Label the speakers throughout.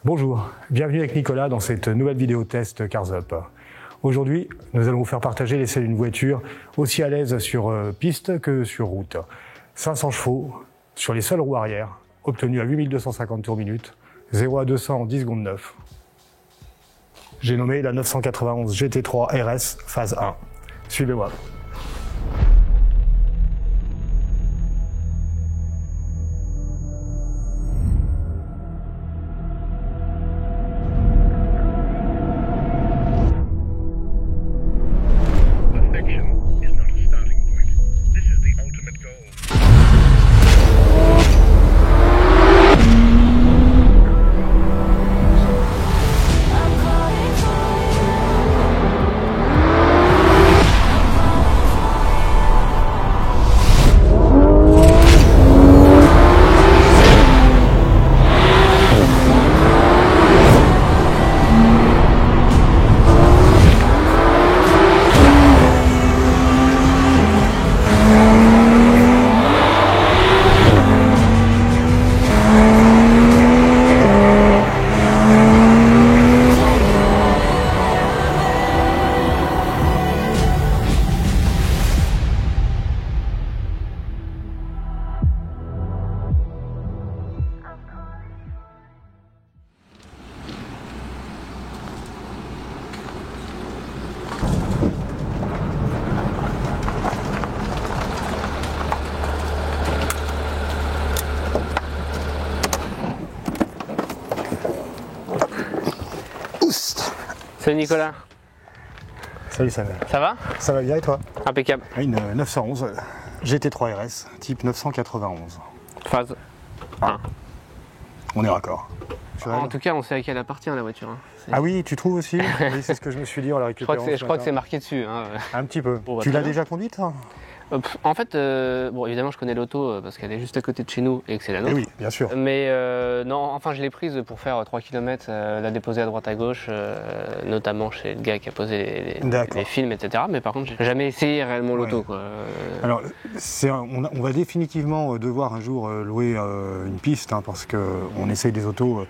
Speaker 1: Bonjour, bienvenue avec Nicolas dans cette nouvelle vidéo test Cars Up. Aujourd'hui, nous allons vous faire partager l'essai d'une voiture aussi à l'aise sur piste que sur route. 500 chevaux sur les seules roues arrière, obtenu à 8250 tours minute, 0 à 200 en 10 secondes 9. J'ai nommé la 991 GT3 RS phase 1. Suivez-moi.
Speaker 2: Salut Nicolas.
Speaker 1: Salut Samuel.
Speaker 2: Ça va?
Speaker 1: Ça va bien et toi?
Speaker 2: Impeccable.
Speaker 1: Une 911 GT3 RS type 991.
Speaker 2: Phase 1.
Speaker 1: On est raccord.
Speaker 2: En tout cas, on sait à qui elle appartient la voiture. Hein.
Speaker 1: Ah oui, tu trouves aussi? Oui, c'est ce que je me suis dit en la récupérant.
Speaker 2: Je crois que c'est marqué dessus. Hein.
Speaker 1: Un petit peu.
Speaker 2: Bon, bah,
Speaker 1: tu l'as déjà conduite hein?
Speaker 2: En fait, bon, évidemment, je connais l'auto parce qu'elle est juste à côté de chez nous et que c'est la nôtre.
Speaker 1: Eh oui, bien sûr.
Speaker 2: Mais non, enfin, je l'ai prise pour faire 3 km, la déposer à droite à gauche, notamment chez le gars qui a posé les films, etc. Mais par contre, j'ai jamais essayé réellement l'auto. Quoi.
Speaker 1: Alors, on va définitivement devoir un jour louer une piste hein, parce qu'on essaye des autos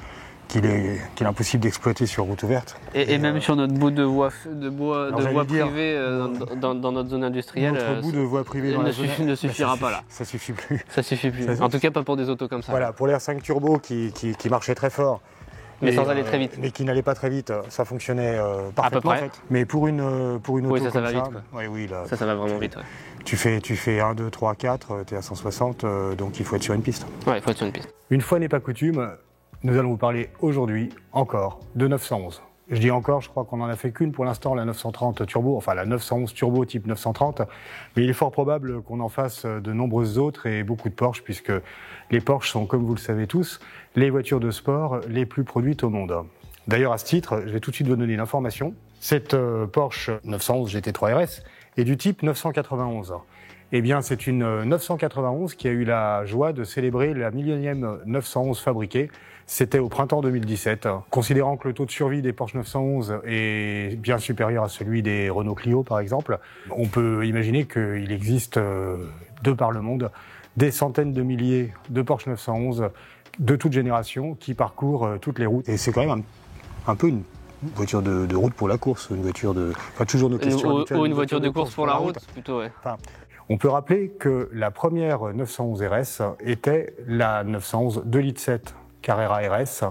Speaker 1: qu'il est impossible d'exploiter sur route ouverte.
Speaker 2: Et même sur notre bout de voie privée dans notre zone industrielle,
Speaker 1: notre bout de voie privée dans la zone
Speaker 2: ne suffira pas là.
Speaker 1: Ça suffit plus.
Speaker 2: Ça suffit plus. En tout cas pas pour des autos comme ça.
Speaker 1: Voilà, pour l'R5 Turbo qui marchait très fort.
Speaker 2: Mais sans aller très vite.
Speaker 1: Mais qui n'allait pas très vite, ça fonctionnait parfaitement
Speaker 2: à peu près.
Speaker 1: En fait. Mais pour une auto
Speaker 2: oui, ça
Speaker 1: comme
Speaker 2: va
Speaker 1: ça,
Speaker 2: vite, quoi.
Speaker 1: Oui, là,
Speaker 2: ça va vraiment vite. Ouais.
Speaker 1: Tu fais 1, 2, 3, 4, tu es à 160, donc il faut être sur une piste.
Speaker 2: Ouais, il faut être sur une piste.
Speaker 1: Une fois n'est pas coutume, nous allons vous parler aujourd'hui encore de 911. Je dis encore, je crois qu'on n'en a fait qu'une pour l'instant, la 930 Turbo, enfin la 911 Turbo type 930, mais il est fort probable qu'on en fasse de nombreuses autres et beaucoup de Porsche, puisque les Porsche sont, comme vous le savez tous, les voitures de sport les plus produites au monde. D'ailleurs, à ce titre, je vais tout de suite vous donner une information. Cette Porsche 911 GT3 RS est du type 991. Eh bien, c'est une 991 qui a eu la joie de célébrer la millionième 911 fabriquée. C'était au printemps 2017. Considérant que le taux de survie des Porsche 911 est bien supérieur à celui des Renault Clio, par exemple, on peut imaginer qu'il existe, de par le monde, des centaines de milliers de Porsche 911 de toute génération qui parcourent toutes les routes. Et c'est quand même un peu une voiture de route pour la course, une voiture de... Enfin, toujours nos questions.
Speaker 2: Ou une voiture de course pour la route, plutôt, ouais.
Speaker 1: Enfin, on peut rappeler que la première 911 RS était la 911 2,7 litres Carrera RS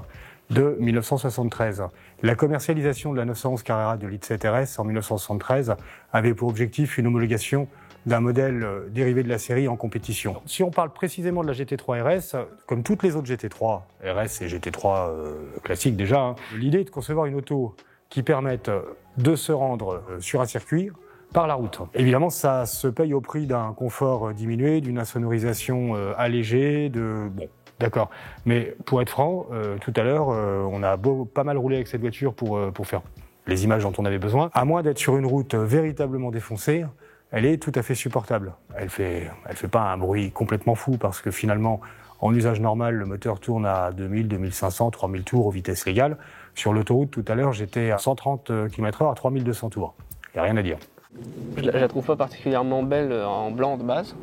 Speaker 1: de 1973. La commercialisation de la 911 Carrera 2,7 litres RS en 1973 avait pour objectif une homologation d'un modèle dérivé de la série en compétition. Si on parle précisément de la GT3 RS, comme toutes les autres GT3 RS et GT3 classiques déjà, hein, l'idée est de concevoir une auto qui permette de se rendre sur un circuit par la route. Évidemment, ça se paye au prix d'un confort diminué, d'une insonorisation allégée, bon, d'accord. Mais pour être franc, tout à l'heure, on a pas mal roulé avec cette voiture pour faire les images dont on avait besoin. À moins d'être sur une route véritablement défoncée, elle est tout à fait supportable. Elle fait pas un bruit complètement fou parce que finalement, en usage normal, le moteur tourne à 2000, 2500, 3000 tours aux vitesses légales. Sur l'autoroute, tout à l'heure, j'étais à 130 km/h à 3200 tours. Il n'y a rien à dire.
Speaker 2: Je la trouve pas particulièrement belle en blanc de base.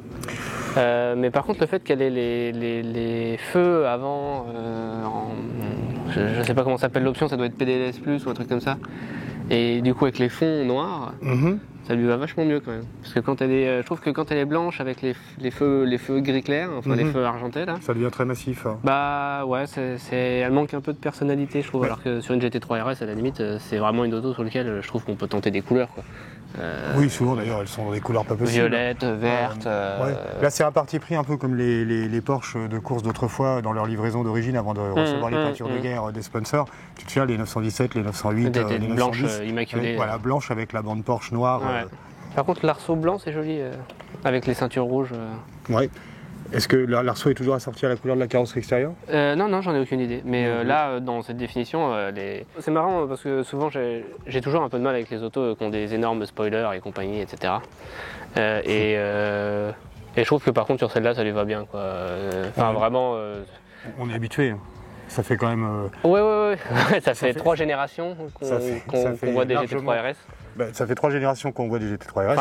Speaker 2: Mais par contre, le fait qu'elle ait les feux avant, je sais pas comment s'appelle l'option, ça doit être PDLS Plus ou un truc comme ça. Et du coup avec les fonds noirs, ça lui va vachement mieux quand même. Parce que je trouve que quand elle est blanche avec les feux gris clair, enfin les feux argentés là.
Speaker 1: Ça devient très massif.
Speaker 2: Bah ouais, elle manque un peu de personnalité je trouve. Ouais. Alors que sur une GT3 RS à la limite, c'est vraiment une auto sur laquelle je trouve qu'on peut tenter des couleurs quoi.
Speaker 1: Oui, souvent d'ailleurs, elles sont dans des couleurs pas possibles.
Speaker 2: Violette, verte.
Speaker 1: Ouais. Là, c'est un parti pris un peu comme les Porsche de course d'autrefois dans leur livraison d'origine avant de recevoir les peintures de guerre des sponsors. Tu te souviens, les 917, les 908, les 910.
Speaker 2: Blanche immaculée.
Speaker 1: Voilà, blanche avec la bande Porsche noire.
Speaker 2: Ouais. Par contre, l'arceau blanc, c'est joli, avec les ceintures rouges.
Speaker 1: Oui. Est-ce que l'arceau est toujours assorti à la couleur de la carrosserie extérieure ?
Speaker 2: Non, j'en ai aucune idée. Mais là, dans cette définition, c'est marrant parce que souvent j'ai toujours un peu de mal avec les autos qui ont des énormes spoilers et compagnie, etc. Et je trouve que par contre sur celle-là, ça lui va bien, quoi. Enfin, vraiment.
Speaker 1: On est habitué. Ça fait quand même.
Speaker 2: Ouais. ça fait 3 générations qu'on voit des GT3 RS.
Speaker 1: Ben, ça fait 3 générations qu'on voit des GT3 RS.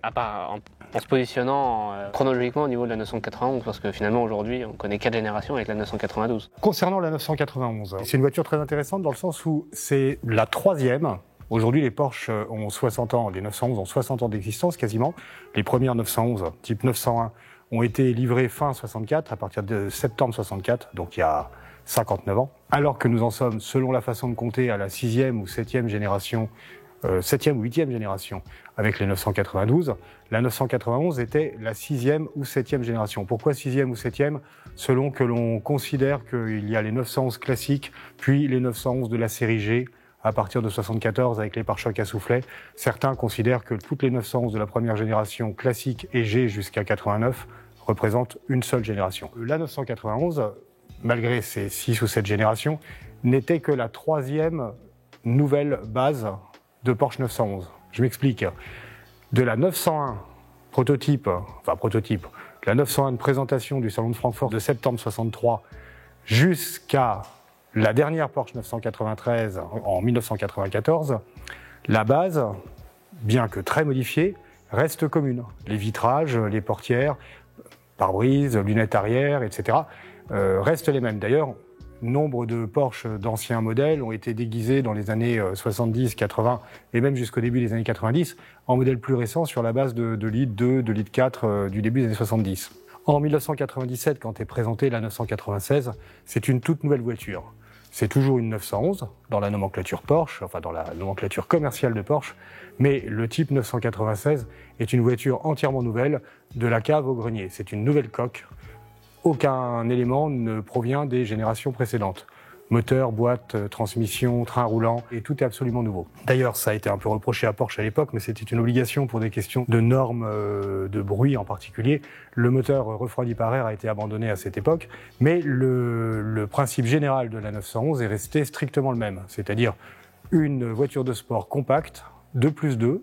Speaker 2: Enfin, en se positionnant chronologiquement au niveau de la 991, parce que finalement aujourd'hui on connaît 4 générations avec la 992.
Speaker 1: Concernant la 991, c'est une voiture très intéressante dans le sens où c'est la 3e. Aujourd'hui les Porsche ont 60 ans, les 911 ont 60 ans d'existence quasiment. Les premières 911, type 901, ont été livrées fin 64, à partir de septembre 64, donc il y a 59 ans. Alors que nous en sommes, selon la façon de compter, à la 6e ou 7e génération, 7e ou 8e génération avec les 992. La 991 était la 6e ou 7e génération. Pourquoi 6e ou 7e ? Selon que l'on considère qu'il y a les 911 classiques, puis les 911 de la série G à partir de 74 avec les pare-chocs à soufflet. Certains considèrent que toutes les 911 de la première génération classique et G jusqu'à 89 représentent une seule génération. La 991, malgré ses 6 ou 7 générations, n'était que la 3e nouvelle base de Porsche 911. Je m'explique. De la 901 prototype, la 901 de présentation du salon de Francfort de septembre 63 jusqu'à la dernière Porsche 993 en 1994, la base, bien que très modifiée, reste commune. Les vitrages, les portières, pare-brise, lunettes arrière, etc. Restent les mêmes. D'ailleurs, nombre de Porsche d'anciens modèles ont été déguisés dans les années 70, 80 et même jusqu'au début des années 90 en modèles plus récents sur la base de litre 2, de litre 4 du début des années 70. En 1997, quand est présentée la 996, c'est une toute nouvelle voiture. C'est toujours une 911 dans la nomenclature Porsche, enfin dans la nomenclature commerciale de Porsche, mais le type 996 est une voiture entièrement nouvelle de la cave au grenier. C'est une nouvelle coque. Aucun élément ne provient des générations précédentes. Moteur, boîte, transmission, train roulant, et tout est absolument nouveau. D'ailleurs, ça a été un peu reproché à Porsche à l'époque, mais c'était une obligation pour des questions de normes de bruit en particulier. Le moteur refroidi par air a été abandonné à cette époque, mais le principe général de la 911 est resté strictement le même, c'est-à-dire une voiture de sport compacte, 2+2, 2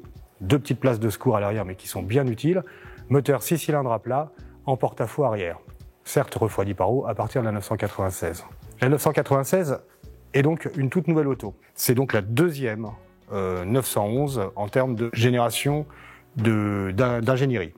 Speaker 1: petites places de secours à l'arrière, mais qui sont bien utiles, moteur 6 cylindres à plat, en porte-à-faux arrière. Certes refroidi par eau à partir de la 996. La 996 est donc une toute nouvelle auto. C'est donc la 2e 911 en termes de génération d'ingénierie.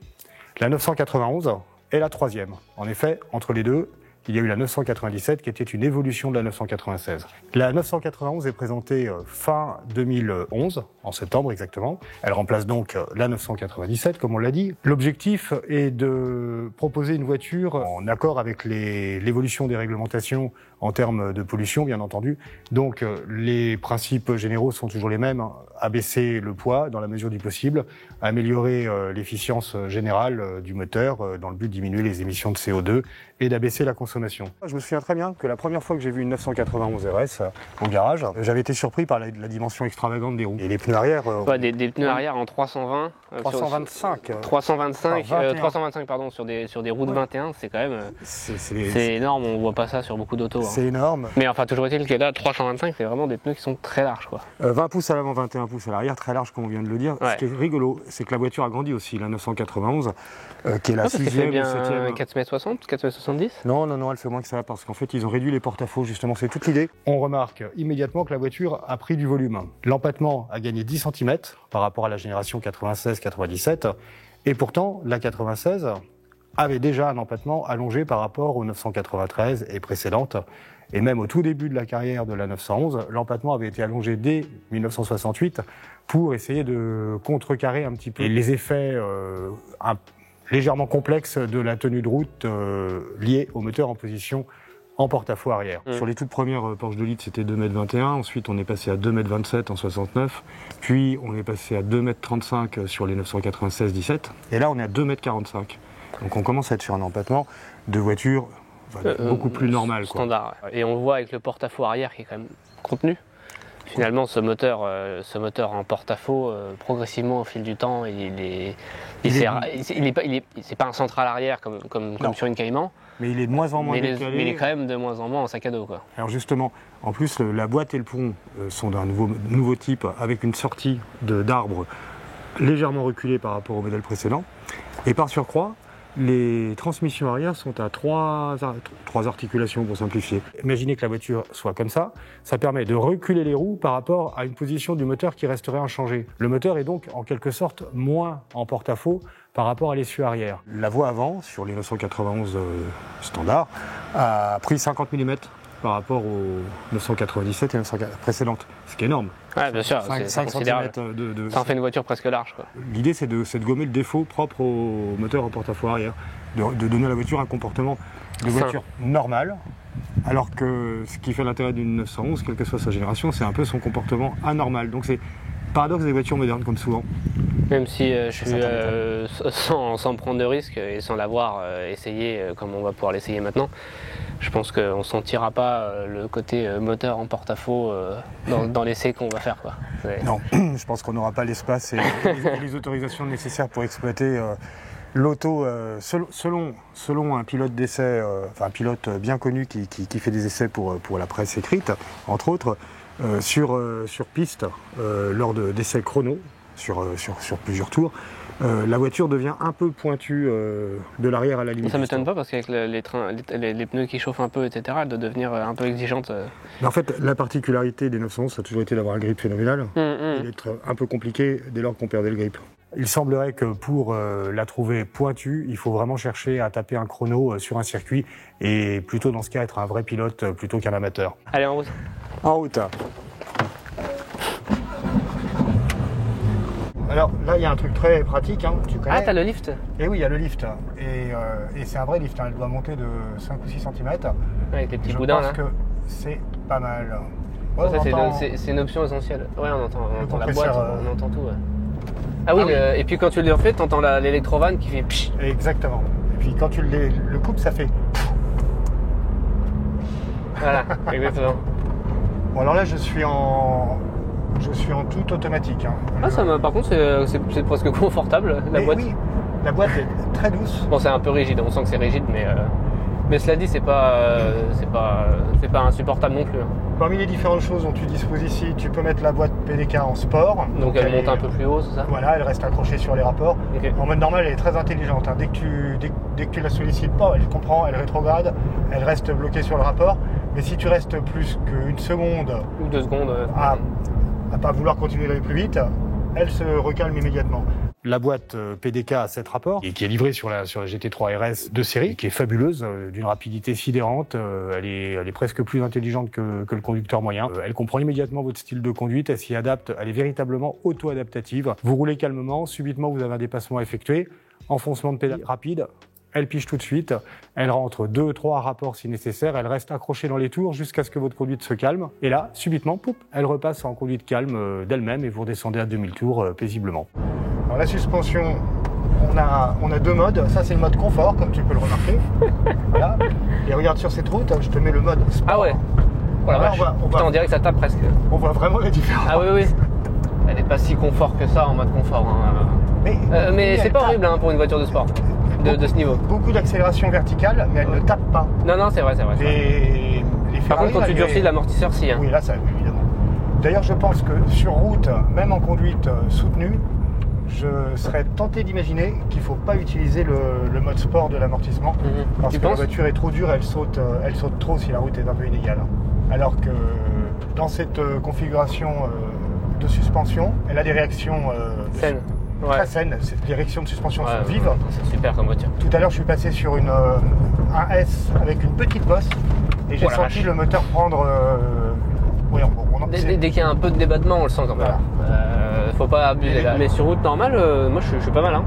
Speaker 1: La 991 est la 3e. En effet, entre les deux, il y a eu la 997 qui était une évolution de la 996. La 991 est présentée fin 2011, en septembre exactement. Elle remplace donc la 997, comme on l'a dit. L'objectif est de proposer une voiture en accord avec l'évolution des réglementations en termes de pollution, bien entendu. Donc les principes généraux sont toujours les mêmes. Abaisser le poids dans la mesure du possible, améliorer l'efficience générale du moteur dans le but de diminuer les émissions de CO2 et d'abaisser la consommation. Je me souviens très bien que la première fois que j'ai vu une 991 RS au garage, j'avais été surpris par la dimension extravagante des roues. Et les pneus arrière...
Speaker 2: des pneus arrière en 320...
Speaker 1: 325
Speaker 2: 325 pardon, sur des routes 21, c'est quand même... C'est énorme, on voit pas ça sur beaucoup d'autos.
Speaker 1: C'est énorme.
Speaker 2: Mais enfin, toujours est-il que là, 325, c'est vraiment des pneus qui sont très larges, quoi.
Speaker 1: 20 pouces à l'avant, 21 pouces à l'arrière, très large, comme on vient de le dire.
Speaker 2: Ouais.
Speaker 1: Ce qui est rigolo, c'est que la voiture a grandi aussi, la 991, qui est la 6e ou 7e.
Speaker 2: 4,60 4,70
Speaker 1: Non, elle fait moins que ça, parce qu'en fait, ils ont réduit les porte-à-faux, justement, c'est toute l'idée. On remarque immédiatement que la voiture a pris du volume. L'empattement a gagné 10 cm par rapport à la génération 96-97, et pourtant, la 96 avait déjà un empattement allongé par rapport aux 993 et précédentes, et même au tout début de la carrière de la 911, l'empattement avait été allongé dès 1968 pour essayer de contrecarrer un petit peu les effets légèrement complexes de la tenue de route liée au moteur en position en porte-à-faux arrière. Sur les toutes premières Porsche 2 litres, c'était 2,21 m, ensuite on est passé à 2,27 m en 69, puis on est passé à 2,35 m sur les 996-17, et là on est à 2,45 m. Donc on commence à être sur un empattement de voiture beaucoup plus normal.
Speaker 2: Standard. Quoi. Et on voit avec le porte-à-faux arrière qui est quand même contenu. Finalement, ce moteur en porte-à-faux, progressivement au fil du temps, c'est pas un central arrière comme sur une Cayman.
Speaker 1: Mais il est de moins en moins décalé.
Speaker 2: Mais il est quand même de moins en moins en sac à dos, quoi.
Speaker 1: Alors justement, en plus, la boîte et le pont sont d'un nouveau type, avec une sortie d'arbre légèrement reculée par rapport au modèle précédent. Et par surcroît, les transmissions arrière sont à trois articulations pour simplifier. Imaginez que la voiture soit comme ça permet de reculer les roues par rapport à une position du moteur qui resterait inchangée. Le moteur est donc en quelque sorte moins en porte-à-faux par rapport à l'essieu arrière. La voie avant, sur les 991 standards, a pris 50 mm par rapport aux 997 et 904 précédentes, ce qui est énorme.
Speaker 2: Ouais, bien sûr,
Speaker 1: 5
Speaker 2: considérable.
Speaker 1: cm
Speaker 2: ça en fait une voiture presque large, quoi.
Speaker 1: L'idée, c'est de gommer le défaut propre au moteur en porte-à-faux arrière, de donner à la voiture un comportement de voiture normale, alors que ce qui fait l'intérêt d'une 911, quelle que soit sa génération, c'est un peu son comportement anormal. Donc c'est le paradoxe des voitures modernes, comme souvent.
Speaker 2: Même si je suis sans prendre de risques et sans l'avoir essayé comme on va pouvoir l'essayer maintenant, je pense qu'on ne sentira pas le côté moteur en porte-à-faux dans l'essai qu'on va faire, quoi.
Speaker 1: Non, je pense qu'on n'aura pas l'espace et les autorisations nécessaires pour exploiter l'auto selon un pilote d'essai, un pilote bien connu qui fait des essais pour la presse écrite, entre autres, sur piste, lors d'essais chrono, sur plusieurs tours. La voiture devient un peu pointue de l'arrière à la limite.
Speaker 2: Ça ne m'étonne pas parce qu'avec les pneus qui chauffent un peu, etc., elle doit devenir un peu exigeante.
Speaker 1: Mais en fait, la particularité des 911, ça a toujours été d'avoir un grip phénoménal et d'être un peu compliqué dès lors qu'on perdait le grip. Il semblerait que pour la trouver pointue, il faut vraiment chercher à taper un chrono sur un circuit et plutôt dans ce cas être un vrai pilote plutôt qu'un amateur.
Speaker 2: Allez, en route.
Speaker 1: En route. Alors là, il y a un truc très pratique, tu connais.
Speaker 2: Ah, t'as le lift?
Speaker 1: Et oui, il y a le lift. Et c'est un vrai lift, elle doit monter de 5 ou 6 cm.
Speaker 2: Avec les petits boudins, là.
Speaker 1: Je pense que c'est pas mal.
Speaker 2: Ouais, c'est une option essentielle. Ouais, on entend la boîte, on entend tout. Ouais. Ah oui, et puis quand tu le refais, t'entends l'électrovanne qui fait psh.
Speaker 1: Exactement. Et puis quand tu le coupes, ça fait.
Speaker 2: Voilà, exactement.
Speaker 1: Bon, alors là, je suis en tout automatique.
Speaker 2: Ah, par contre, c'est presque confortable, la boîte.
Speaker 1: Oui, la boîte est très douce.
Speaker 2: Bon, c'est un peu rigide, on sent que c'est rigide, mais cela dit, c'est pas insupportable non plus.
Speaker 1: Parmi les différentes choses dont tu disposes ici, tu peux mettre la boîte PDK en sport.
Speaker 2: Donc elle monte un peu plus haut, c'est ça?
Speaker 1: Voilà, elle reste accrochée sur les rapports. Okay. En mode normal, elle est très intelligente. Dès que tu la sollicites pas, elle comprend, elle rétrograde, elle reste bloquée sur le rapport. Mais si tu restes plus qu'une seconde
Speaker 2: ou 2 secondes
Speaker 1: à pas vouloir continuer d'aller plus vite, elle se recalme immédiatement. La boîte PDK a 7 rapports et qui est livrée sur la GT3 RS de série, qui est fabuleuse, d'une rapidité sidérante. Elle est presque plus intelligente que le conducteur moyen. Elle comprend immédiatement votre style de conduite, elle s'y adapte, elle est véritablement auto-adaptative. Vous roulez calmement, subitement vous avez un dépassement à effectuer, enfoncement de pédale rapide. Elle pige tout de suite, elle rentre 2-3 rapports si nécessaire, elle reste accrochée dans les tours jusqu'à ce que votre conduite se calme. Et là, subitement, poup, elle repasse en conduite calme d'elle-même et vous redescendez à 2000 tours paisiblement. Alors la suspension, on a 2 modes. Ça, c'est le mode confort, comme tu peux le remarquer. Voilà. Et regarde sur cette route, je te mets le mode sport.
Speaker 2: Ah ouais. Voilà, on dirait que ça tape presque.
Speaker 1: On voit vraiment la différence.
Speaker 2: Ah oui. Elle n'est pas si confort que ça en mode confort. Mais c'est pas horrible pour une voiture de sport. De ce niveau.
Speaker 1: Beaucoup d'accélération verticale, mais elle ne tape pas.
Speaker 2: Non, c'est vrai.
Speaker 1: Les
Speaker 2: Par contre, quand tu durcis l'amortisseur, si.
Speaker 1: Oui, là, ça, évidemment. D'ailleurs, je pense que sur route, même en conduite soutenue, je serais tenté d'imaginer qu'il ne faut pas utiliser le mode sport de l'amortissement. Parce que la voiture est trop dure, elle saute trop si la route est un peu inégale. Alors que dans cette configuration de suspension, elle a des réactions
Speaker 2: saines.
Speaker 1: Très saine, les réactions de suspension sont vives.
Speaker 2: C'est super comme voiture.
Speaker 1: Tout à l'heure, je suis passé sur un S avec une petite bosse. Et j'ai senti le moteur prendre... Oui,
Speaker 2: dès qu'il y a un peu de débattement, on le sent quand même. Voilà. Faut pas abuser là. Mais sur route normale, moi je suis pas mal. Hein.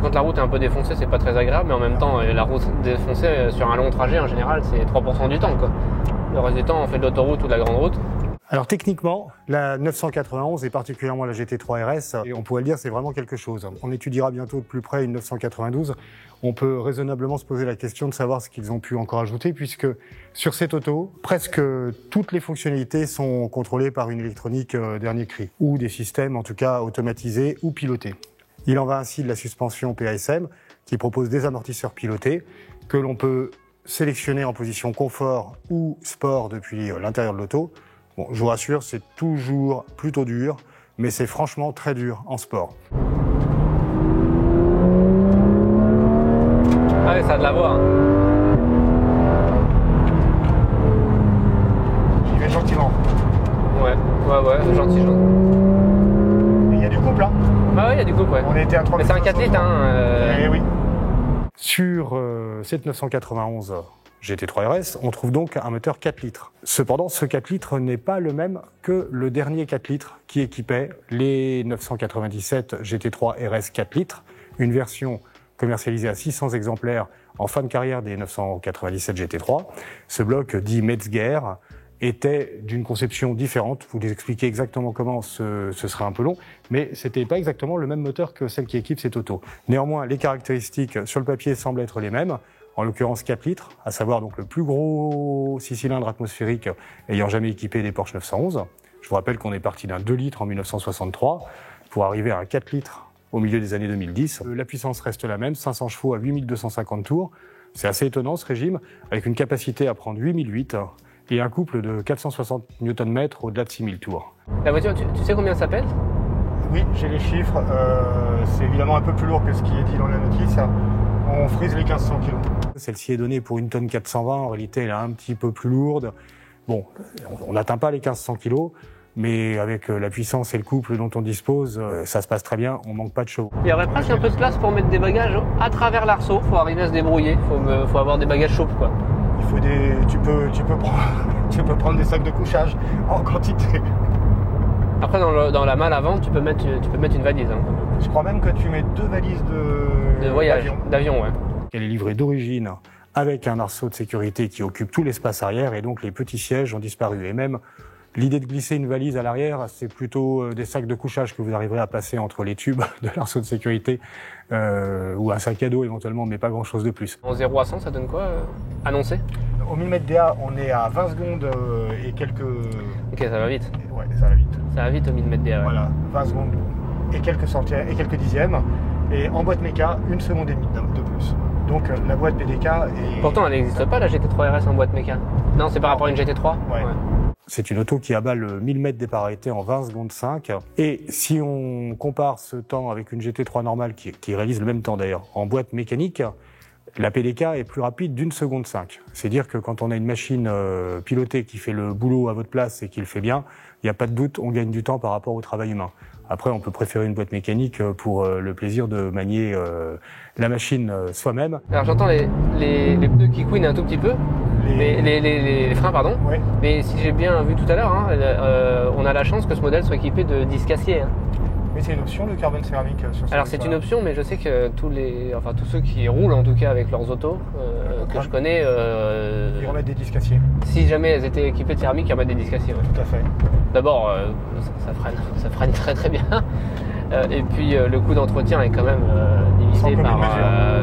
Speaker 2: Quand la route est un peu défoncée, c'est pas très agréable, mais en même temps, la route défoncée sur un long trajet en général, c'est 3% du temps, quoi. Le reste du temps, on fait de l'autoroute ou de la grande route.
Speaker 1: Alors techniquement, la 991 et particulièrement la GT3 RS, et on pourrait le dire, c'est vraiment quelque chose. On étudiera bientôt de plus près une 992. On peut raisonnablement se poser la question de savoir ce qu'ils ont pu encore ajouter, puisque sur cette auto, presque toutes les fonctionnalités sont contrôlées par une électronique dernier cri, ou des systèmes en tout cas automatisés ou pilotés. Il en va ainsi de la suspension PASM, qui propose des amortisseurs pilotés, que l'on peut sélectionner en position confort ou sport depuis l'intérieur de l'auto. Bon, je vous rassure, c'est toujours plutôt dur, mais c'est franchement très dur en sport.
Speaker 2: Ah oui, ça a de la voix. Hein.
Speaker 1: J'y vais gentiment.
Speaker 2: Ouais, gentil.
Speaker 1: Il y a du couple, hein?
Speaker 2: Ah oui, il y a du couple, ouais.
Speaker 1: On était à 3
Speaker 2: mais c'est un 4 litres, hein.
Speaker 1: Eh oui. Sur cette 991 GT3 RS, on trouve donc un moteur 4 litres. Cependant, ce 4 litres n'est pas le même que le dernier 4 litres qui équipait les 997 GT3 RS 4 litres, une version commercialisée à 600 exemplaires en fin de carrière des 997 GT3. Ce bloc dit Metzger était d'une conception différente. Vous les expliquer exactement comment, ce serait un peu long, mais c'était pas exactement le même moteur que celle qui équipe cette auto. Néanmoins, les caractéristiques sur le papier semblent être les mêmes. En l'occurrence 4 litres, à savoir donc le plus gros 6 cylindres atmosphériques ayant jamais équipé des Porsche 911. Je vous rappelle qu'on est parti d'un 2 litres en 1963 pour arriver à un 4 litres au milieu des années 2010. La puissance reste la même, 500 chevaux à 8250 tours. C'est assez étonnant ce régime, avec une capacité à prendre 8008 et un couple de 460 Nm au-delà de 6000 tours.
Speaker 2: La voiture, tu sais combien ça pèse?
Speaker 1: Oui, j'ai les chiffres. C'est évidemment un peu plus lourd que ce qui est dit dans la notice. On frise les 1500 kg. Celle-ci est donnée pour une tonne 420. En réalité, elle est un petit peu plus lourde. Bon, on n'atteint pas les 1500 kg, mais avec la puissance et le couple dont on dispose, ça se passe très bien. On manque pas de chevaux.
Speaker 2: Il y aurait presque un peu de place pour mettre des bagages à travers l'arceau. Faut arriver à se débrouiller. Faut avoir des bagages souples, quoi.
Speaker 1: Il faut tu peux prendre des sacs de couchage en quantité.
Speaker 2: Après, dans la malle avant, tu peux mettre une valise. Hein.
Speaker 1: Je crois même que tu mets 2 valises
Speaker 2: de voyage, d'avion, ouais.
Speaker 1: Elle est livrée d'origine avec un arceau de sécurité qui occupe tout l'espace arrière et donc les petits sièges ont disparu. Et même l'idée de glisser une valise à l'arrière, c'est plutôt des sacs de couchage que vous arriverez à passer entre les tubes de l'arceau de sécurité ou un sac à dos éventuellement, mais pas grand-chose de plus.
Speaker 2: En 0 à 100, ça donne quoi annoncé?
Speaker 1: Au 1000 mètres DA, on est à 20 secondes et quelques...
Speaker 2: Ok, ça va vite.
Speaker 1: Ouais, ça va vite.
Speaker 2: Ça va vite au 1000 mètres DA, ouais.
Speaker 1: Voilà, 20 secondes et quelques centièmes et quelques dixièmes. Et en boîte méca, 1 seconde et demie de plus. Donc la boîte PDK est...
Speaker 2: Pourtant, elle n'existe pas, la GT3 RS en boîte méca. Non, c'est par rapport à une GT3
Speaker 1: ouais. C'est une auto qui abat le 1000 mètres départ arrêté en 20 secondes 5. Et si on compare ce temps avec une GT3 normale, qui réalise le même temps d'ailleurs, en boîte mécanique, la PDK est plus rapide d'1 seconde 5. C'est dire que quand on a une machine pilotée qui fait le boulot à votre place et qui le fait bien, il n'y a pas de doute, on gagne du temps par rapport au travail humain. Après, on peut préférer une boîte mécanique pour le plaisir de manier la machine soi-même.
Speaker 2: Alors j'entends les pneus qui couinent un tout petit peu, les freins, pardon.
Speaker 1: Ouais.
Speaker 2: Mais si j'ai bien vu tout à l'heure, hein, on a la chance que ce modèle soit équipé de disques acier. Hein.
Speaker 1: Mais c'est une option, le carbone céramique sur ce.
Speaker 2: Alors c'est une option, mais je sais que tous ceux qui roulent en tout cas avec leurs autos, que je connais...
Speaker 1: ils remettent des disques acier.
Speaker 2: Si jamais elles étaient équipées de céramique, ils remettent des disques acier. Ouais.
Speaker 1: Tout à fait.
Speaker 2: D'abord, ça freine très très bien. Et puis le coût d'entretien est quand même divisé par...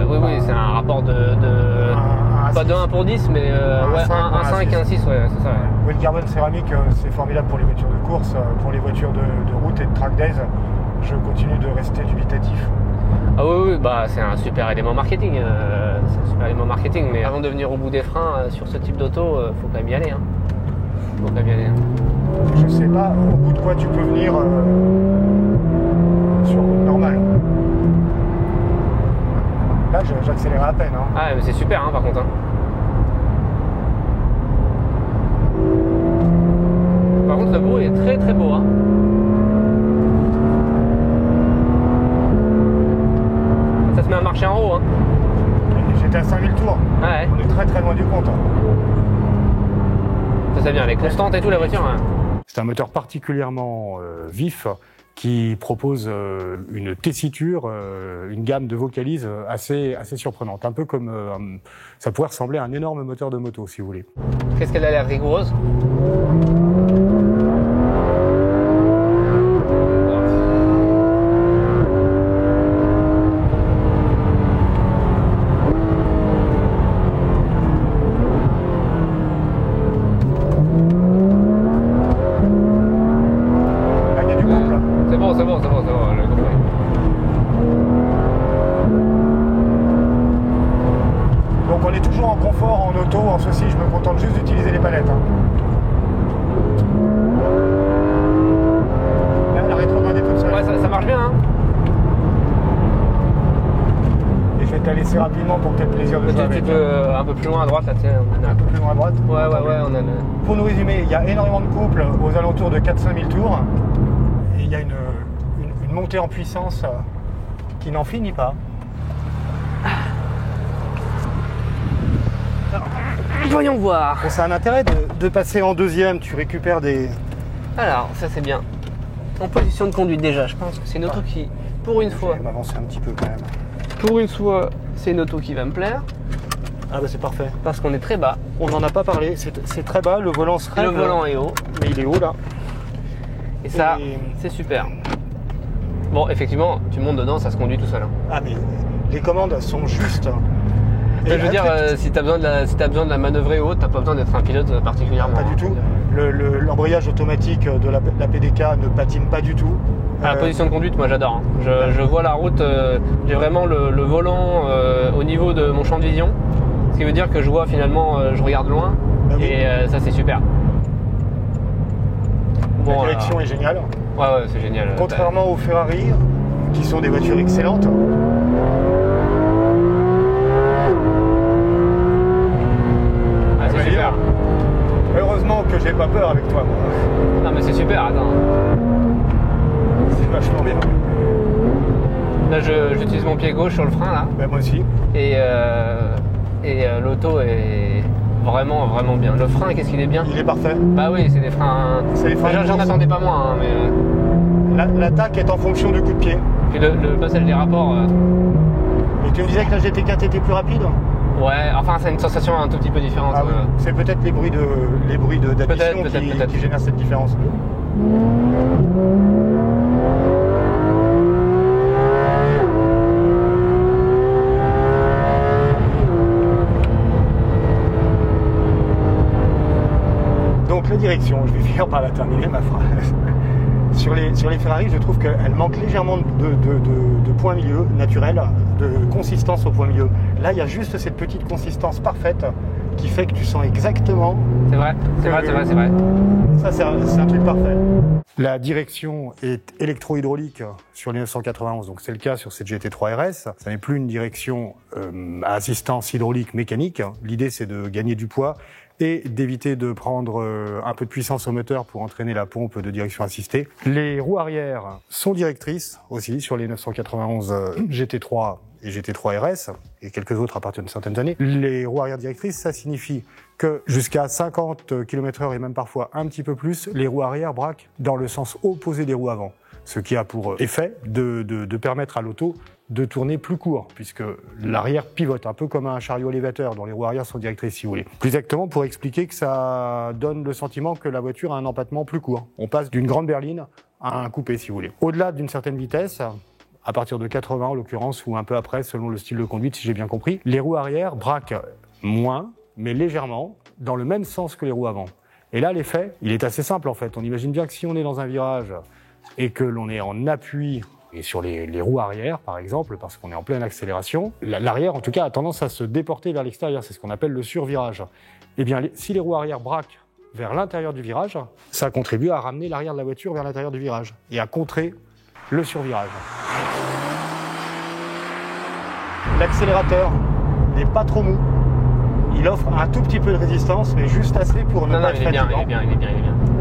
Speaker 2: oui, c'est un rapport pas de 1 pour 10, mais un 5 et un 6, ouais, c'est ça. Ouais.
Speaker 1: Oui, le carbone céramique, c'est formidable pour les voitures de course, pour les voitures de route et de track days. Je continue de rester dubitatif.
Speaker 2: Ah oui, bah c'est un super élément marketing. Mais avant de venir au bout des freins sur ce type d'auto, faut quand même y aller. Hein.
Speaker 1: Je sais pas au bout de quoi tu peux venir sur route normale. Là, j'accélérais à peine. Hein.
Speaker 2: Ah, mais c'est super, hein, par contre. Hein. Par contre, le bruit est très très beau. Hein. Ça se met à marcher en haut. Hein.
Speaker 1: J'étais à 5000 tours.
Speaker 2: Ah ouais.
Speaker 1: On est très très loin du compte. Hein.
Speaker 2: Ça vient, elle est constante et tout la voiture. Hein.
Speaker 1: C'est un moteur particulièrement vif qui propose une tessiture, une gamme de vocalises assez surprenante. Un peu comme ça pourrait ressembler à un énorme moteur de moto, si vous voulez.
Speaker 2: Qu'est-ce qu'elle a l'air rigoureuse?
Speaker 1: Ceci, je me contente juste d'utiliser les palettes. Hein. La rétrograde est toute seule.
Speaker 2: Ouais, ça marche bien. Hein.
Speaker 1: Et je vais te la laisser rapidement pour que tu aies le plaisir de jouer avec.
Speaker 2: Tu peux un peu plus loin à droite là, tiens.
Speaker 1: Un peu plus loin à droite.
Speaker 2: Ouais, on a le...
Speaker 1: Pour nous résumer, il y a énormément de couples aux alentours de 4-5 000 tours. Et il y a une montée en puissance qui n'en finit pas.
Speaker 2: Voyons voir.
Speaker 1: Bon, ça a un intérêt de passer en deuxième, tu récupères des...
Speaker 2: Alors, ça c'est bien. En position de conduite déjà, je pense que c'est une auto qui, pour une fois...
Speaker 1: Je vais m'avancer un petit peu quand même.
Speaker 2: Pour une fois, c'est une auto qui va me plaire.
Speaker 1: Ah bah c'est parfait.
Speaker 2: Parce qu'on est très bas.
Speaker 1: On n'en a pas parlé, c'est très bas, le volant se règle.
Speaker 2: Le volant est haut.
Speaker 1: Mais il est haut là.
Speaker 2: Et ça, c'est super. Bon, effectivement, tu montes dedans, ça se conduit tout seul. Hein.
Speaker 1: Ah mais les commandes sont justes.
Speaker 2: Je veux dire, si tu as besoin de la manœuvrer haute, t'as pas besoin d'être un pilote particulièrement.
Speaker 1: Pas du tout. L'embrayage automatique de la PDK ne patine pas du tout.
Speaker 2: La position de conduite, moi j'adore. Hein. Je vois la route, j'ai vraiment le volant au niveau de mon champ de vision. Ce qui veut dire que je vois finalement, je regarde loin.
Speaker 1: Bah oui.
Speaker 2: Et ça c'est super.
Speaker 1: Bon, la direction est géniale.
Speaker 2: Ouais, c'est génial.
Speaker 1: Contrairement aux Ferrari, qui sont des voitures excellentes.
Speaker 2: C'est super.
Speaker 1: Heureusement que j'ai pas peur avec toi. Moi.
Speaker 2: Non mais c'est super, attends.
Speaker 1: C'est vachement bien.
Speaker 2: Là j'utilise mon pied gauche sur le frein là.
Speaker 1: Ben, moi aussi.
Speaker 2: Et l'auto est vraiment bien. Le frein, qu'est-ce qu'il est bien?
Speaker 1: Il est parfait.
Speaker 2: Bah oui, c'est des freins...
Speaker 1: C'est les freins
Speaker 2: j'en attendais pas moins, hein, mais...
Speaker 1: L'attaque est en fonction du coup de pied.
Speaker 2: Puis le passage des rapports...
Speaker 1: Et tu me disais que la GT4 était plus rapide?
Speaker 2: Ouais, enfin c'est une sensation un tout petit peu différente.
Speaker 1: Ah, oui. C'est peut-être les bruits d'addition qui génèrent cette différence. Donc la direction, je vais finir par la terminer ma phrase. Sur les Ferrari, je trouve qu'elle manque légèrement de point milieu naturel, de consistance au point milieu. Là, il y a juste cette petite consistance parfaite qui fait que tu sens exactement...
Speaker 2: C'est vrai.
Speaker 1: Ça, c'est un truc parfait. La direction est électro-hydraulique sur les 991, donc c'est le cas sur cette GT3 RS. Ça n'est plus une direction à assistance hydraulique mécanique. L'idée, c'est de gagner du poids et d'éviter de prendre un peu de puissance au moteur pour entraîner la pompe de direction assistée. Les roues arrière sont directrices aussi sur les 991 GT3 et GT3 RS, et quelques autres à partir d'une certaine année. Les roues arrière directrices, ça signifie que jusqu'à 50 km/h et même parfois un petit peu plus, les roues arrière braquent dans le sens opposé des roues avant. Ce qui a pour effet de permettre à l'auto de tourner plus court, puisque l'arrière pivote, un peu comme un chariot élévateur dont les roues arrière sont directrices, si vous voulez. Plus exactement, pour expliquer que ça donne le sentiment que la voiture a un empattement plus court. On passe d'une grande berline à un coupé, si vous voulez. Au-delà d'une certaine vitesse, à partir de 80 en l'occurrence, ou un peu après, selon le style de conduite, si j'ai bien compris, les roues arrière braquent moins, mais légèrement, dans le même sens que les roues avant. Et là, l'effet, il est assez simple en fait. On imagine bien que si on est dans un virage et que l'on est en appui, et sur les roues arrière, par exemple, parce qu'on est en pleine accélération, l'arrière, en tout cas, a tendance à se déporter vers l'extérieur. C'est ce qu'on appelle le survirage. Eh bien, si les roues arrière braquent vers l'intérieur du virage, ça contribue à ramener l'arrière de la voiture vers l'intérieur du virage et à contrer le survirage. L'accélérateur n'est pas trop mou. Il offre un tout petit peu de résistance, mais juste assez pour ne pas être fatigant.
Speaker 2: Il est bien.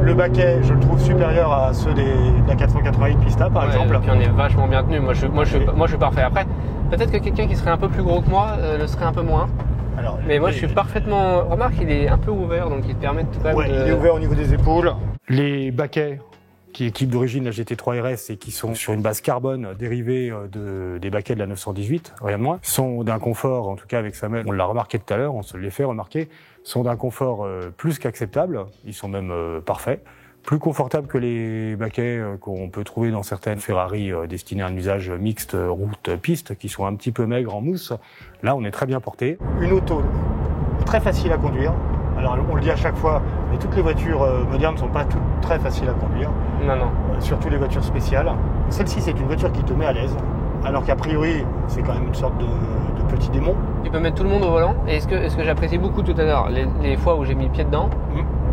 Speaker 1: Le baquet, je le trouve supérieur à ceux de la 488 Pista, par exemple.
Speaker 2: Et puis on est vachement bien tenu. Moi, je suis parfait. Après, peut-être que quelqu'un qui serait un peu plus gros que moi le serait un peu moins.
Speaker 1: Alors,
Speaker 2: Mais moi, je suis parfaitement... Remarque, il est un peu ouvert, donc il te permet de quand même
Speaker 1: ouais,
Speaker 2: de...
Speaker 1: il est ouvert au niveau des épaules. Les baquets, qui équipent d'origine la GT3 RS et qui sont sur une base carbone dérivée des baquets de la 918, rien de moins, sont d'un confort, en tout cas avec Samuel, on l'a remarqué tout à l'heure, on se les fait remarquer, sont d'un confort plus qu'acceptable, ils sont même parfaits, plus confortables que les baquets qu'on peut trouver dans certaines Ferrari destinées à un usage mixte route-piste, qui sont un petit peu maigres en mousse. Là, on est très bien porté. Une auto très facile à conduire. Alors, on le dit à chaque fois, mais toutes les voitures modernes ne sont pas toutes très faciles à conduire.
Speaker 2: Non.
Speaker 1: Surtout les voitures spéciales. Celle-ci, c'est une voiture qui te met à l'aise, alors qu'a priori, c'est quand même une sorte de petit démon.
Speaker 2: Tu peux mettre tout le monde au volant. Et ce que j'apprécie beaucoup tout à l'heure, les fois où j'ai mis le pied dedans,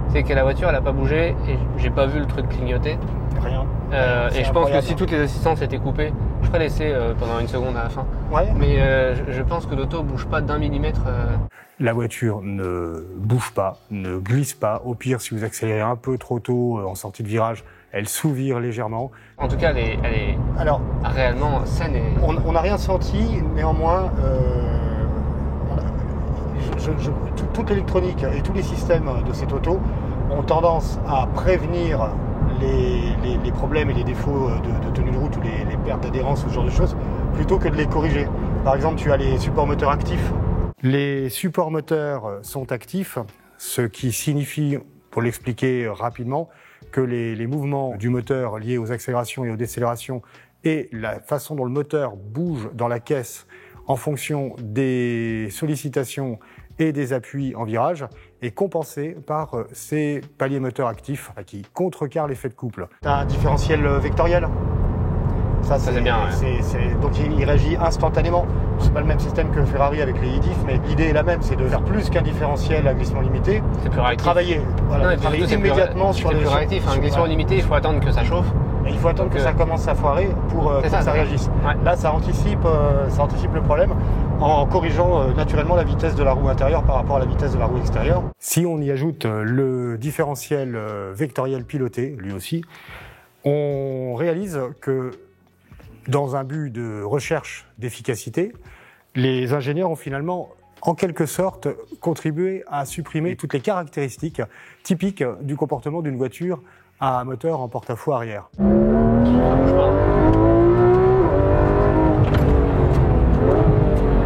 Speaker 2: c'est que la voiture, elle n'a pas bougé et j'ai pas vu le truc clignoter.
Speaker 1: Rien.
Speaker 2: Et je pense que si toutes les assistances étaient coupées, je ferais l'essai pendant une seconde à la fin.
Speaker 1: Ouais.
Speaker 2: Mais je pense que l'auto bouge pas d'1 millimètre.
Speaker 1: La voiture ne bouge pas, ne glisse pas. Au pire, si vous accélérez un peu trop tôt en sortie de virage, elle sous-vire légèrement.
Speaker 2: En tout cas, elle est
Speaker 1: Alors,
Speaker 2: réellement saine. Et...
Speaker 1: On n'a rien senti, néanmoins, toute l'électronique et tous les systèmes de cette auto ont tendance à prévenir les problèmes et les défauts de tenue de route ou les pertes d'adhérence ou ce genre de choses, plutôt que de les corriger. Par exemple, tu as les supports moteurs actifs. Les supports moteurs sont actifs, ce qui signifie, pour l'expliquer rapidement, que les mouvements du moteur liés aux accélérations et aux décélérations et la façon dont le moteur bouge dans la caisse en fonction des sollicitations et des appuis en virage est compensé par ces paliers moteurs actifs qui contrecarrent l'effet de couple. Tu as un différentiel vectoriel. Ça c'est bien. Ouais. Donc il réagit instantanément. C'est pas le même système que Ferrari avec les e-diff, mais l'idée est la même, c'est de faire plus qu'un différentiel à glissement limité.
Speaker 2: C'est plus réactif.
Speaker 1: Travailler, travailler immédiatement sur les...
Speaker 2: C'est plus réactif, un glissement limité, il faut attendre que ça chauffe.
Speaker 1: Et il faut attendre que ça commence à foirer pour que ça réagisse. Ouais. Là, ça anticipe le problème en corrigeant naturellement la vitesse de la roue intérieure par rapport à la vitesse de la roue extérieure. Si on y ajoute le différentiel vectoriel piloté, lui aussi, on réalise que dans un but de recherche d'efficacité, les ingénieurs ont finalement, en quelque sorte, contribué à supprimer toutes les caractéristiques typiques du comportement d'une voiture à moteur en porte-à-faux arrière. Le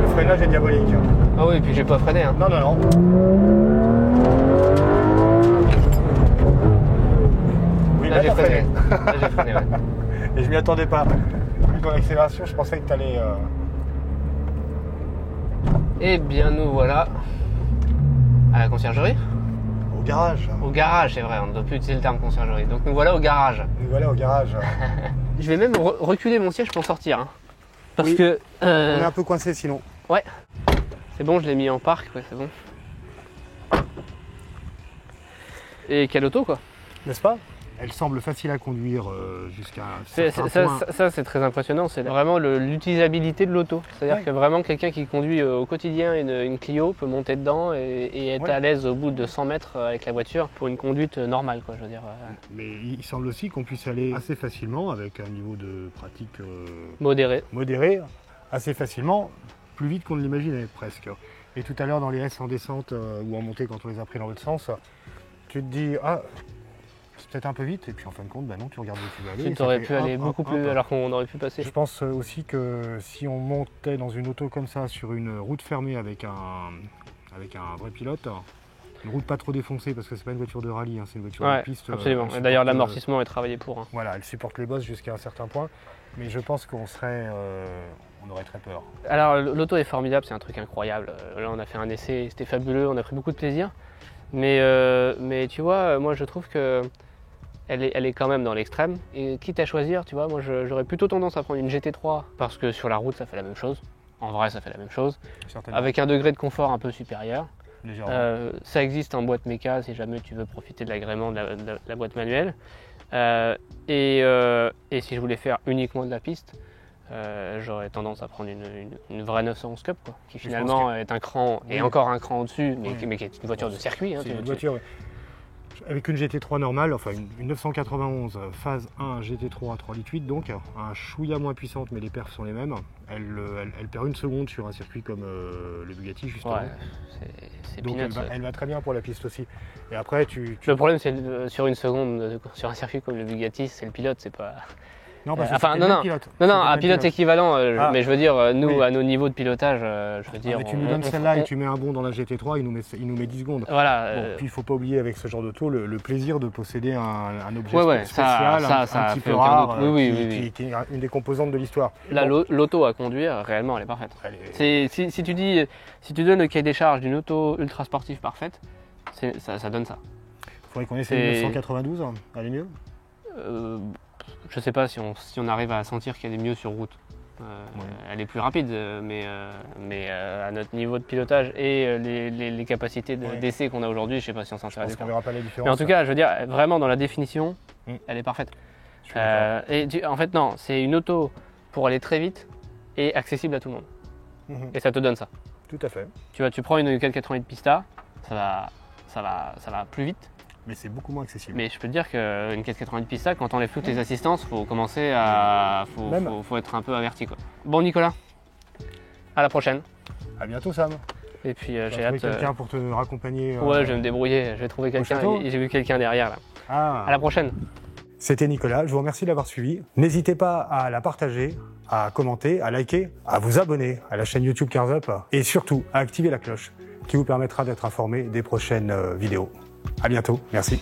Speaker 1: freinage est diabolique.
Speaker 2: Ah oui, et puis j'ai pas freiné. Hein.
Speaker 1: Non. Oui,
Speaker 2: là j'ai freiné. Là j'ai freiné, ouais.
Speaker 1: Et je m'y attendais pas. Vu ton accélération, je pensais que tu allais...
Speaker 2: Eh bien, nous voilà à la conciergerie.
Speaker 1: Au garage.
Speaker 2: Au garage, c'est vrai, on ne doit plus utiliser le terme conciergerie. Donc nous voilà au garage.
Speaker 1: Nous voilà au garage.
Speaker 2: Je vais même reculer mon siège pour sortir. Hein. Parce
Speaker 1: oui,
Speaker 2: que...
Speaker 1: on est un peu coincé sinon.
Speaker 2: Ouais. C'est bon, je l'ai mis en parc, ouais, c'est bon. Et quelle auto, quoi.
Speaker 1: N'est-ce pas ? Elle semble facile à conduire jusqu'à un certain point.
Speaker 2: Ça, c'est très impressionnant. C'est vraiment l'utilisabilité de l'auto. C'est-à-dire que vraiment, quelqu'un qui conduit au quotidien une Clio peut monter dedans et être à l'aise au bout de 100 mètres avec la voiture pour une conduite normale, quoi, je veux dire.
Speaker 1: Mais il semble aussi qu'on puisse aller assez facilement avec un niveau de pratique
Speaker 2: modéré,
Speaker 1: assez facilement, plus vite qu'on ne l'imaginait presque. Et tout à l'heure, dans les S en descente ou en montée, quand on les a pris dans l'autre sens, tu te dis, c'est peut-être un peu vite, et puis en fin de compte, non, tu regardes où tu vas aller.
Speaker 2: Tu aurais pu aller beaucoup plus, alors qu'on aurait pu passer.
Speaker 1: Je pense aussi que si on montait dans une auto comme ça, sur une route fermée avec un vrai pilote, une route pas trop défoncée, parce que c'est pas une voiture de rallye, c'est une voiture de piste.
Speaker 2: Absolument, et d'ailleurs l'amortissement est travaillé pour. Hein.
Speaker 1: Voilà, elle supporte les bosses jusqu'à un certain point, mais je pense qu'on aurait très peur.
Speaker 2: Alors l'auto est formidable, c'est un truc incroyable. Là on a fait un essai, c'était fabuleux, on a pris beaucoup de plaisir. Mais tu vois, moi je trouve que elle est quand même dans l'extrême. Et quitte à choisir, tu vois, moi j'aurais plutôt tendance à prendre une GT3 parce que sur la route ça fait la même chose. En vrai, ça fait la même chose. Avec un degré de confort un peu supérieur. Ça existe en boîte méca si jamais tu veux profiter de l'agrément de la boîte manuelle. Et si je voulais faire uniquement de la piste, j'aurais tendance à prendre une vraie 911 Cup, quoi, qui finalement est un cran et encore un cran au-dessus, mais qui est une voiture de circuit. Hein,
Speaker 1: c'est une voiture. Avec une GT3 normale, enfin une 991 phase 1 GT3 à 3,8 litres, donc un chouïa moins puissante, mais les perfs sont les mêmes. Elle perd 1 seconde sur un circuit comme le Bugatti, justement.
Speaker 2: Ouais, c'est
Speaker 1: donc
Speaker 2: peanuts,
Speaker 1: elle va très bien pour la piste aussi. Et après,
Speaker 2: Le problème, c'est sur 1 seconde, sur un circuit comme le Bugatti, c'est le pilote, c'est pas...
Speaker 1: Non, parce que pilote.
Speaker 2: Non, un pilote équivalent, mais je veux dire, nous,
Speaker 1: oui.
Speaker 2: À nos niveaux de pilotage, je veux dire...
Speaker 1: Mais tu nous donnes celle-là et tu mets un bond dans la GT3, il nous met 10 secondes.
Speaker 2: Voilà.
Speaker 1: Bon, puis il ne faut pas oublier avec ce genre d'auto le plaisir de posséder un objet spécial, un petit peu rare, qui est une des composantes de l'histoire.
Speaker 2: Là, l'auto à conduire, réellement, elle est parfaite. Si tu donnes le cahier des charges d'une auto ultra sportive parfaite, ça donne ça.
Speaker 1: Il faudrait qu'on essaye une 992, elle est mieux.
Speaker 2: Je sais pas si on arrive à sentir qu'il y a des mieux sur route. Elle est plus rapide, mais à notre niveau de pilotage et les capacités d'essai qu'on a aujourd'hui, je sais pas si on s'en sert.
Speaker 1: On verra pas la différence.
Speaker 2: Mais en tout cas, je veux dire, vraiment dans la définition, elle est parfaite. En fait, non, c'est une auto pour aller très vite et accessible à tout le monde. Et ça te donne ça.
Speaker 1: Tout à fait.
Speaker 2: Tu prends une 488 Pista, ça va plus vite.
Speaker 1: Mais c'est beaucoup moins accessible.
Speaker 2: Mais je peux te dire qu'une 488 Pista, quand on enlève toutes les assistances, faut commencer faut être un peu averti, quoi. Bon Nicolas, à la prochaine.
Speaker 1: À bientôt Sam.
Speaker 2: Et puis j'ai
Speaker 1: hâte.
Speaker 2: quelqu'un
Speaker 1: pour te raccompagner.
Speaker 2: Ouais, je vais me débrouiller, je vais trouver quelqu'un. J'ai vu quelqu'un derrière là. À la prochaine.
Speaker 1: C'était Nicolas, je vous remercie d'avoir suivi. N'hésitez pas à la partager, à commenter, à liker, à vous abonner à la chaîne YouTube Cars Up et surtout à activer la cloche qui vous permettra d'être informé des prochaines vidéos. À bientôt, merci.